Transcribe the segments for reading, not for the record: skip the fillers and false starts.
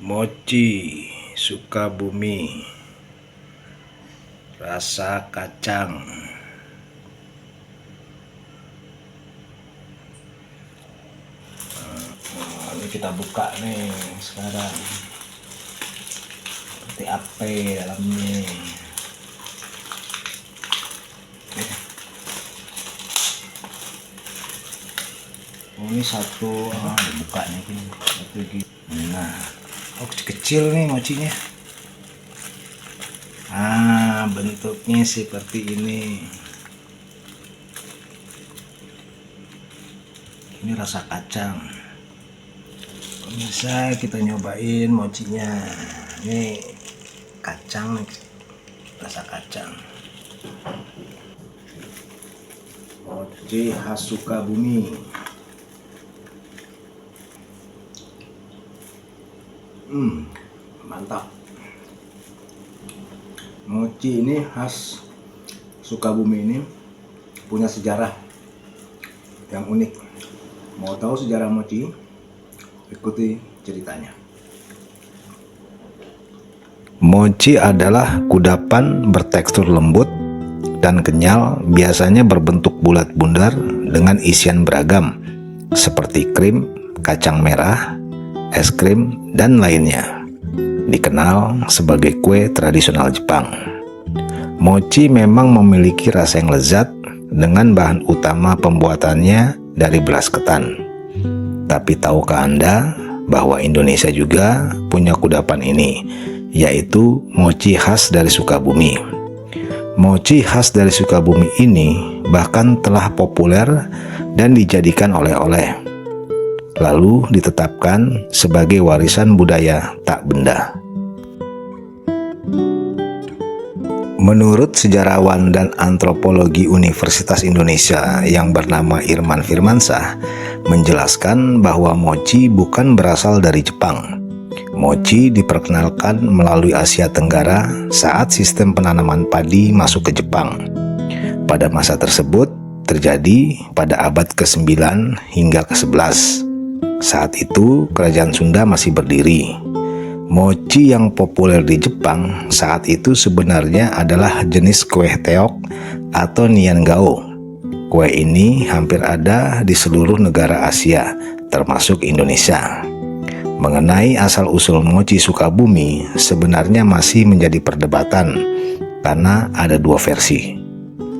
Mochi Sukabumi rasa kacang. Ini kita buka nih sekarang, seperti apa dalamnya. Ini satu, dibuka nih satu gitu. Nah, kecil-kecil nih mochinya. Bentuknya seperti ini. Ini rasa kacang. Bisa kita nyobain mochinya. Ini kacang nih, rasa kacang. Mochi khas Sukabumi. Mantap. Mochi ini khas Sukabumi ini punya sejarah yang unik. Mau tahu sejarah mochi? Ikuti ceritanya. Mochi adalah kudapan bertekstur lembut dan kenyal, biasanya berbentuk bulat bundar dengan isian beragam seperti krim, kacang merah, es krim, dan lainnya. Dikenal sebagai kue tradisional Jepang. Mochi memang memiliki rasa yang lezat dengan bahan utama pembuatannya dari beras ketan. Tapi tahukah Anda bahwa Indonesia juga punya kudapan ini, yaitu mochi khas dari Sukabumi. Mochi khas dari Sukabumi ini bahkan telah populer dan dijadikan oleh-oleh, lalu ditetapkan sebagai warisan budaya tak benda. Menurut sejarawan dan antropologi Universitas Indonesia yang bernama Irman Firmansyah, menjelaskan bahwa mochi bukan berasal dari Jepang. Mochi diperkenalkan melalui Asia Tenggara saat sistem penanaman padi masuk ke Jepang. Pada masa tersebut terjadi pada abad ke-9 hingga ke-11. Saat itu kerajaan Sunda masih berdiri. Mochi yang populer di Jepang saat itu sebenarnya adalah jenis kue teok atau niangao. Kue ini hampir ada di seluruh negara Asia, termasuk Indonesia. Mengenai asal-usul mochi Sukabumi sebenarnya masih menjadi perdebatan karena ada dua versi.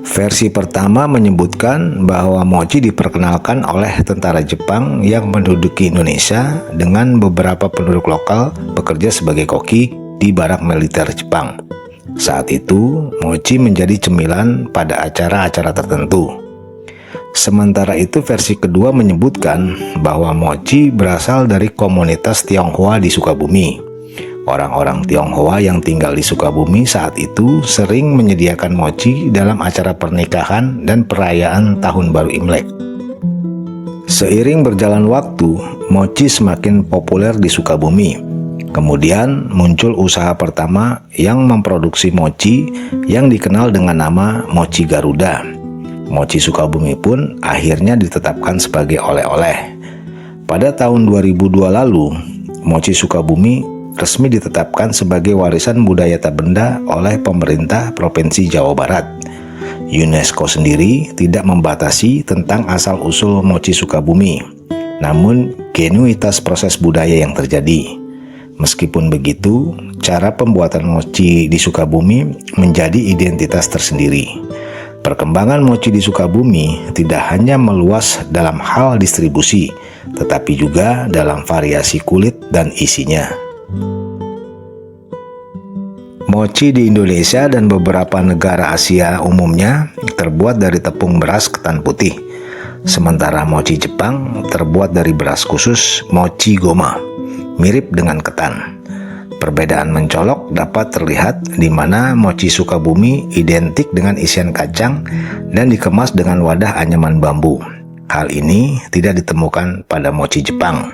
Versi pertama menyebutkan bahwa mochi diperkenalkan oleh tentara Jepang yang menduduki Indonesia dengan beberapa penduduk lokal bekerja sebagai koki di barak militer Jepang. Saat itu, mochi menjadi cemilan pada acara-acara tertentu. Sementara itu, versi kedua menyebutkan bahwa mochi berasal dari komunitas Tionghoa di Sukabumi. Orang-orang Tionghoa yang tinggal di Sukabumi saat itu sering menyediakan mochi dalam acara pernikahan dan perayaan Tahun Baru Imlek. Seiring berjalan waktu, mochi semakin populer di Sukabumi. Kemudian muncul usaha pertama yang memproduksi mochi yang dikenal dengan nama Mochi Garuda. Mochi Sukabumi pun akhirnya ditetapkan sebagai oleh-oleh. Pada tahun 2002 lalu, mochi Sukabumi resmi ditetapkan sebagai warisan budaya tak benda oleh pemerintah Provinsi Jawa Barat. UNESCO sendiri tidak membatasi tentang asal-usul mochi Sukabumi, namun genuitas proses budaya yang terjadi. Meskipun begitu, cara pembuatan mochi di Sukabumi menjadi identitas tersendiri. Perkembangan mochi di Sukabumi tidak hanya meluas dalam hal distribusi, tetapi juga dalam variasi kulit dan isinya. Mochi di Indonesia dan beberapa negara Asia umumnya terbuat dari tepung beras ketan putih. Sementara mochi Jepang terbuat dari beras khusus mochi goma, mirip dengan ketan. Perbedaan mencolok dapat terlihat di mana mochi Sukabumi identik dengan isian kacang dan dikemas dengan wadah anyaman bambu. Hal ini tidak ditemukan pada mochi Jepang.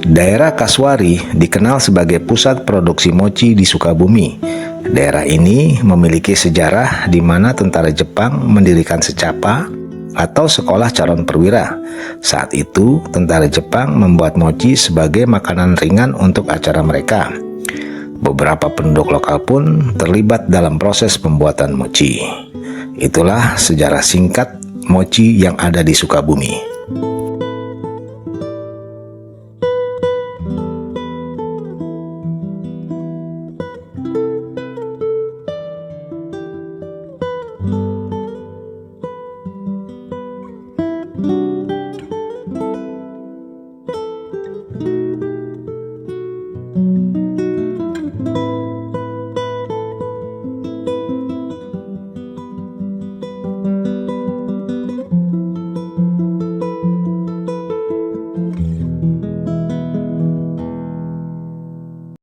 Daerah Kaswari dikenal sebagai pusat produksi mochi di Sukabumi. Daerah ini memiliki sejarah di mana tentara Jepang mendirikan secapa atau sekolah calon perwira. Saat itu, tentara Jepang membuat mochi sebagai makanan ringan untuk acara mereka. Beberapa penduduk lokal pun terlibat dalam proses pembuatan mochi. Itulah sejarah singkat mochi yang ada di Sukabumi.